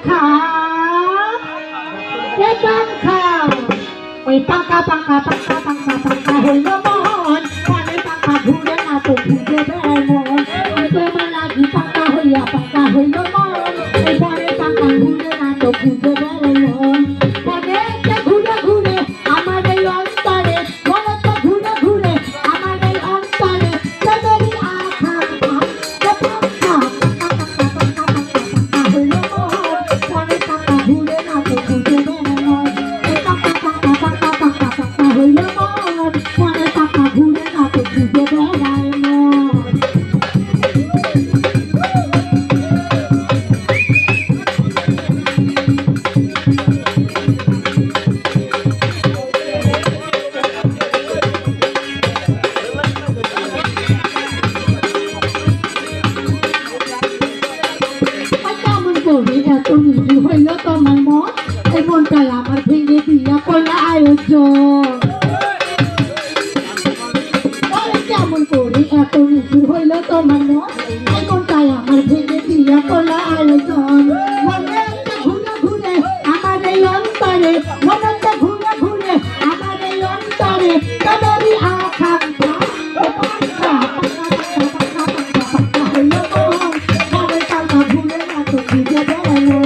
পাখা এ পাখা ওই পাকা পাকা পাকা পাকা পাকা হইল মন মনে পাকা ঘুরে না তো ঘুরে বেড়ায় মন তোমার লাগি পাকা হইয়া পাকা হইল মন এই পরে পাকা ঘুরে না তো ঘুরে বেড়ায় মন মনে ঘুরে ঘুরে আমার এই অন্তরে মনে তো ঘুরে ঘুরে আমার এই অন্তরে তোদেরই আঘাত পাকা হইল মন মনে পাকা ঘুরে না তো ঘুরে বেড়ায় মন হইল মন মনে পাকা ঘুরে না তো ঘুরে বেড়ায় মন কেমন করে এত নিজি হইল তোমার মন এই মনটাই আমার ভেঙে দিয়া কইলা আয়োজন কেমন করে এত নিজি হইল তোমার মন এই মনটাই আমার ভেঙে দিয়া কইলা আয়োজন মনে ঘুরে ঘুরে আমার এই অন্তরে মনে ঘুরে ঘুরে আমার এই অন্তরে তোদেরই আকাঙ্ক্ষা হইল মন মনে পাকা ঘুরে না তো ঘুরে বেড়ালো